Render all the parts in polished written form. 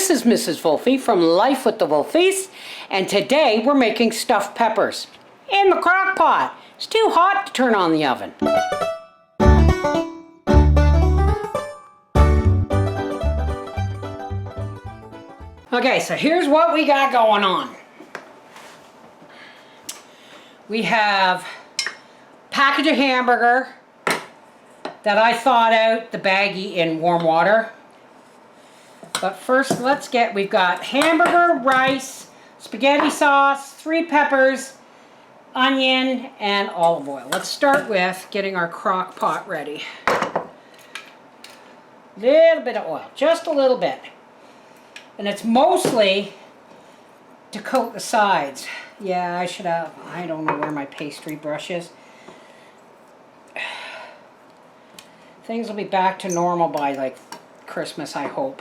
this is Mrs. Wolfie from Life with the Wolfies, and today we're making stuffed peppers in the crock pot. It's too hot to turn on the oven. Okay, so here's what we got going on. We have a package of hamburger that I thawed out the baggie in warm water. But first, we've got hamburger, rice, spaghetti sauce, 3 peppers, onion, and olive oil. Let's start with getting our crock pot ready. Little bit of oil, just a little bit. And it's mostly to coat the sides. Yeah, I don't know where my pastry brush is. Things will be back to normal by like Christmas, I hope.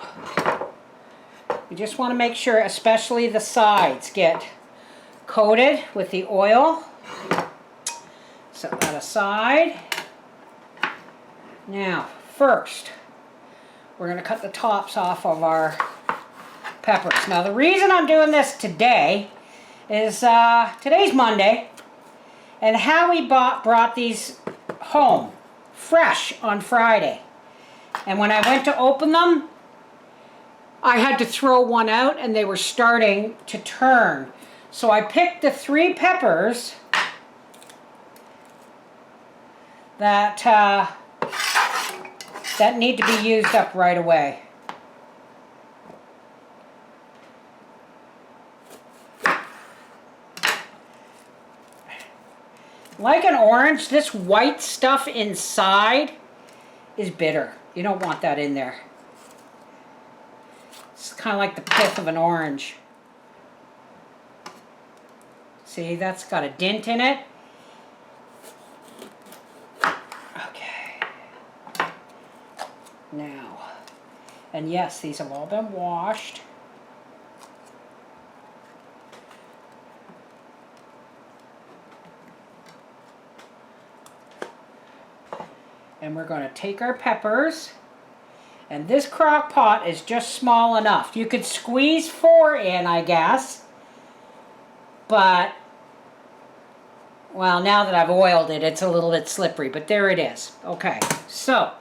You just want to make sure, especially the sides, get coated with the oil. Set that aside. Now, first, we're going to cut the tops off of our peppers. Now, the reason I'm doing this today is today's Monday, and Howie brought these home fresh on Friday. And when I went to open them, I had to throw one out and they were starting to turn. So I picked the 3 peppers that need to be used up right away. Like an orange, this white stuff inside is bitter. You don't want that in there. It's kind of like the pith of an orange. See, that's got a dent in it. Okay. Now, and yes, these have all been washed. And we're going to take our peppers, and this crock pot is just small enough. You could squeeze 4 in, I guess, but, well, now that I've oiled it, it's a little bit slippery, but there it is. Okay, so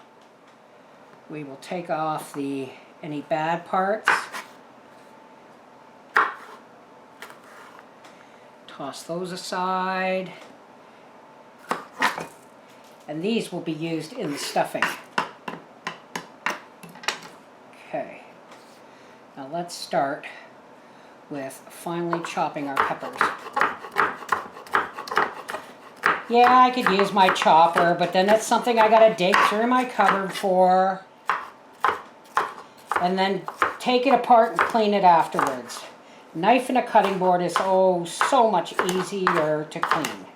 we will take off any bad parts. Toss those aside. And these will be used in the stuffing. Okay. Now let's start with finely chopping our peppers. Yeah, I could use my chopper, but then that's something I gotta dig through my cupboard for. And then take it apart and clean it afterwards. Knife and a cutting board is so much easier to clean.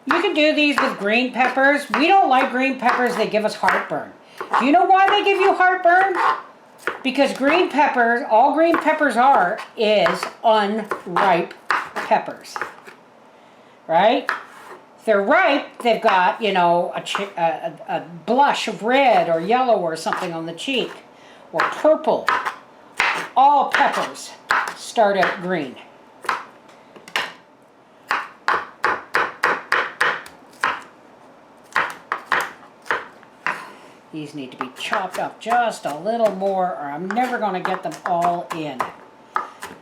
You can do these with green peppers. We don't like green peppers, they give us heartburn. Do you know why they give you heartburn? Because green peppers, all green peppers is unripe peppers. Right? If they're ripe, they've got, you know, a blush of red or yellow or something on the cheek. Or purple. All peppers start out green. These need to be chopped up just a little more, or I'm never going to get them all in.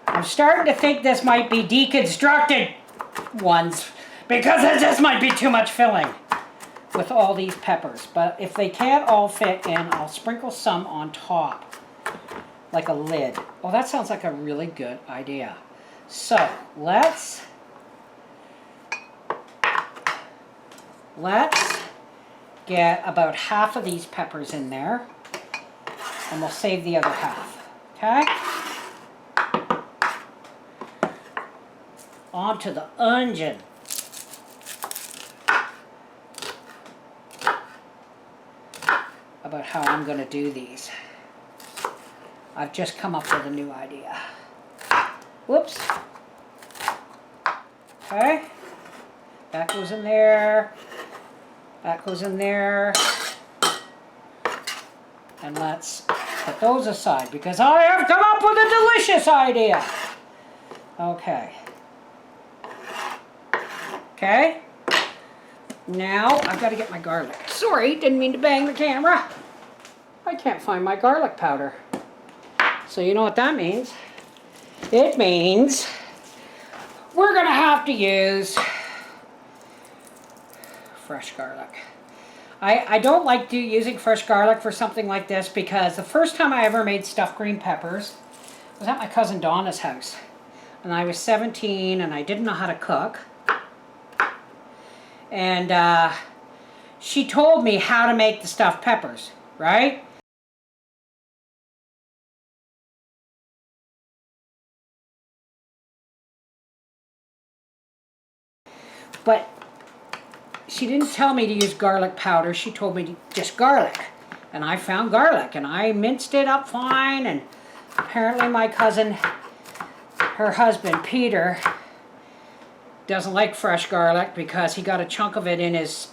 I'm starting to think this might be deconstructed ones, because it just might be too much filling with all these peppers. But if they can't all fit in, I'll sprinkle some on top, like a lid. Oh, that sounds like a really good idea. So, let's get about half of these peppers in there, and we'll save the other half. Okay? Onto the onion. About how I'm going to do these. I've just come up with a new idea. Whoops. Okay. That goes in there. That goes in there. And let's put those aside because I have come up with a delicious idea. Okay. Okay. Now I've got to get my garlic. Sorry, didn't mean to bang the camera. I can't find my garlic powder. So you know what that means? It means we're going to have to use fresh garlic. I don't like using fresh garlic for something like this because the first time I ever made stuffed green peppers was at my cousin Donna's house. And I was 17 and I didn't know how to cook. And she told me how to make the stuffed peppers, right? But she didn't tell me to use garlic powder. She told me to just garlic. And I found garlic and I minced it up fine. And apparently my cousin, her husband, Peter, doesn't like fresh garlic because he got a chunk of it in his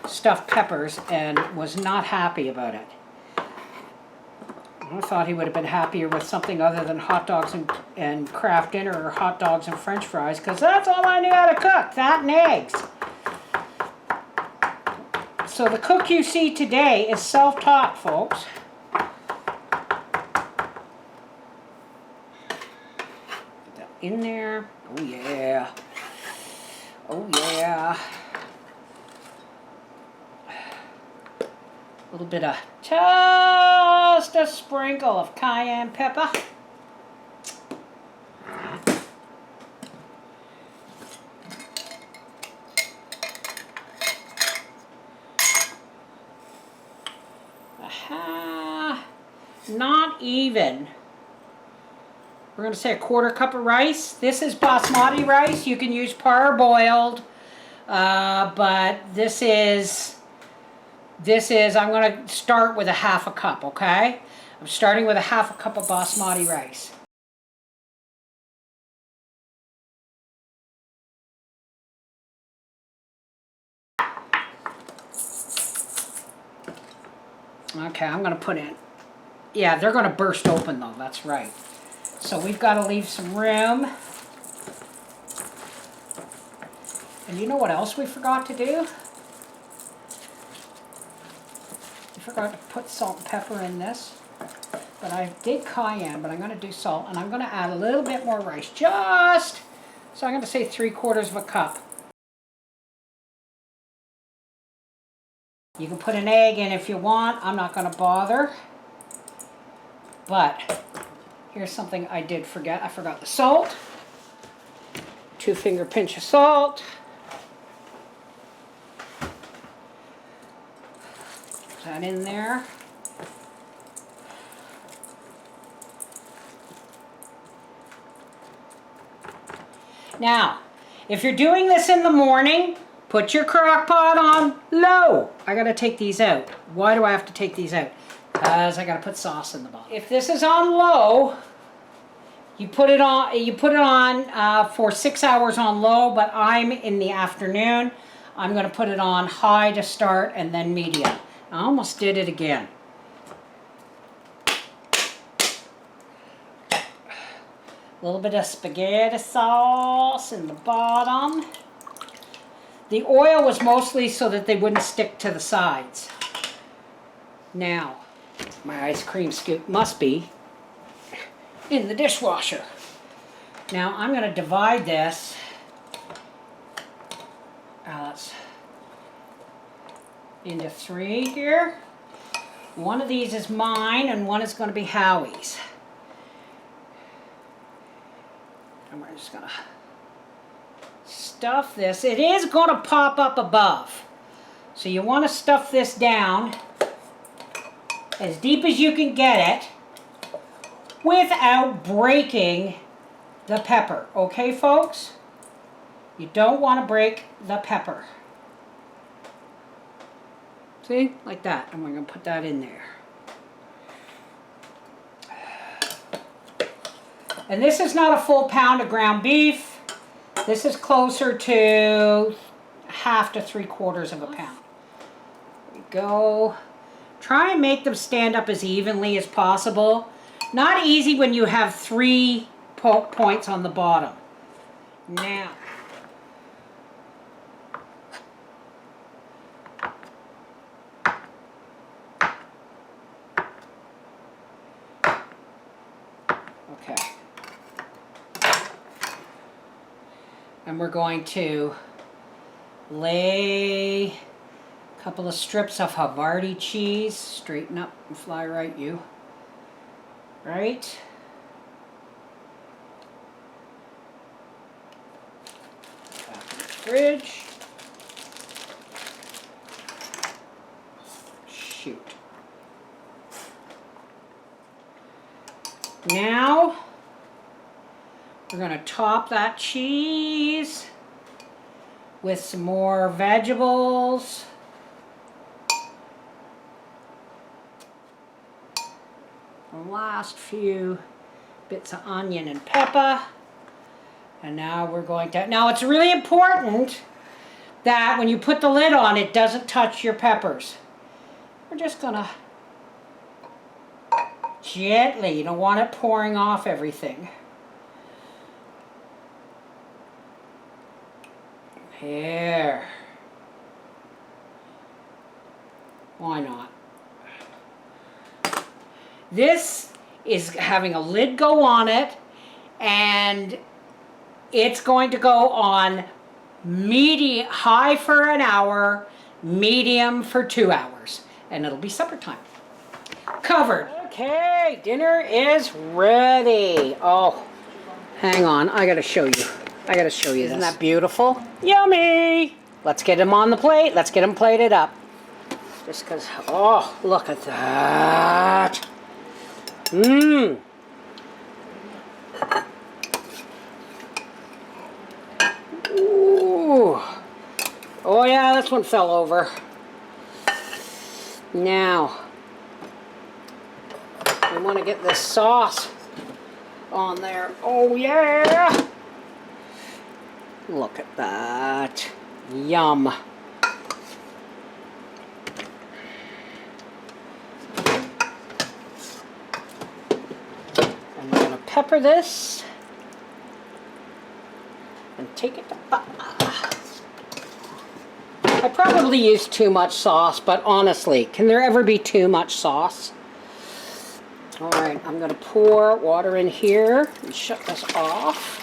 stuffed peppers and was not happy about it. I thought he would have been happier with something other than hot dogs and Kraft Dinner or hot dogs and French fries because that's all I knew how to cook, that and eggs. So the cook you see today is self-taught, folks. Put that in there. Oh yeah. Oh yeah. A little bit of just a sprinkle of cayenne pepper. Not even. We're going to say a quarter cup of rice. This is basmati rice. You can use parboiled, but this is, I'm going to start with a half a cup, okay? I'm starting with a half a cup of basmati rice. Okay, I'm going to put in, yeah, they're going to burst open though, that's right. So we've got to leave some room. And you know what else we forgot to do? We forgot to put salt and pepper in this. But I did cayenne, but I'm going to do salt. And I'm going to add a little bit more rice. Just, so I'm going to say 3/4 of a cup. You can put an egg in if you want. I'm not going to bother. But here's something I did forget. I forgot the salt. 2-finger pinch of salt. Put that in there. Now, if you're doing this in the morning, put your crock pot on low. I gotta take these out. Why do I have to take these out? Because I gotta put sauce in the bottom. If this is on low, you put it on for 6 hours on low, but I'm in the afternoon. I'm gonna put it on high to start and then medium. I almost did it again. A little bit of spaghetti sauce in the bottom. The oil was mostly so that they wouldn't stick to the sides. Now, my ice cream scoop must be in the dishwasher. Now I'm going to divide this. Into 3 here. One of these is mine and one is going to be Howie's. And we're just going to stuff this. It is going to pop up above. So you want to stuff this down as deep as you can get it without breaking the pepper. Okay, folks? You don't want to break the pepper. See? Like that. And we're going to put that in there. And this is not a full pound of ground beef. This is closer to 1/2 to 3/4 of a pound. There we go. Try and make them stand up as evenly as possible. Not easy when you have 3 points on the bottom. Now, okay. And we're going to lay a couple of strips of Havarti cheese. Straighten up and fly right, you. Right? Back in the fridge. Shoot. Now, we're going to top that cheese with some more vegetables. The last few bits of onion and pepper. And now we're going to, now it's really important that when you put the lid on, it doesn't touch your peppers. We're just gonna gently, you don't want it pouring off everything. There. Why not? This is having a lid go on it, and it's going to go on medium, high for an hour, medium for 2 hours, and it'll be supper time. Covered. Okay, dinner is ready. Oh, hang on, I gotta show you. I gotta show you this. Isn't that beautiful? Yummy! Let's get them on the plate. Let's get them plated up. Just because, oh, look at that. Mmm. Ooh. Oh yeah, this one fell over. Now, we want to get this sauce on there. Oh yeah! Look at that. Yum. And we're going to pepper this and take it to... I probably used too much sauce, but honestly, can there ever be too much sauce? All right, I'm going to pour water in here and shut this off.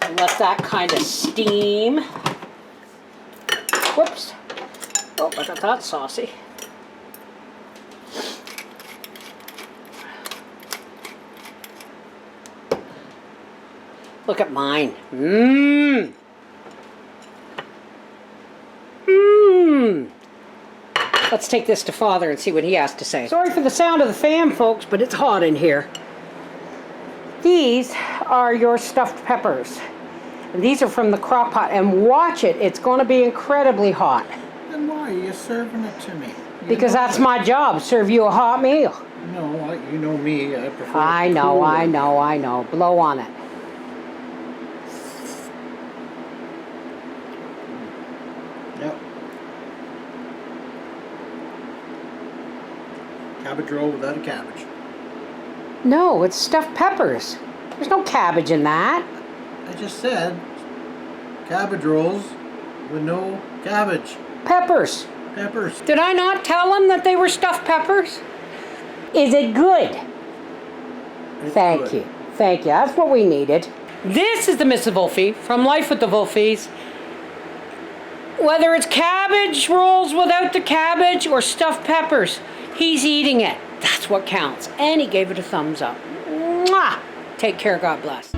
And let that kind of steam. Whoops. Oh, I got that saucy. Look at mine. Mmm. Mmm. Let's take this to Father and see what he has to say. Sorry for the sound of the fan, folks, but it's hot in here. These are your stuffed peppers. And these are from the crock pot. And watch it, it's going to be incredibly hot. Then why are you serving it to me? Because that's my job, serve you a hot meal. No, you know me, I prefer I know. Blow on it. Yep. Cabbage roll without a cabbage. No, it's stuffed peppers. There's no cabbage in that. I just said cabbage rolls with no cabbage. Peppers. Peppers. Did I not tell them that they were stuffed peppers? Is it good? Thank you. Thank you. That's what we needed. This is the Mrs. Wolfie from Life with the Wolfies. Whether it's cabbage rolls without the cabbage or stuffed peppers, he's eating it. That's what counts. And he gave it a thumbs up. Mwah! Take care. God bless.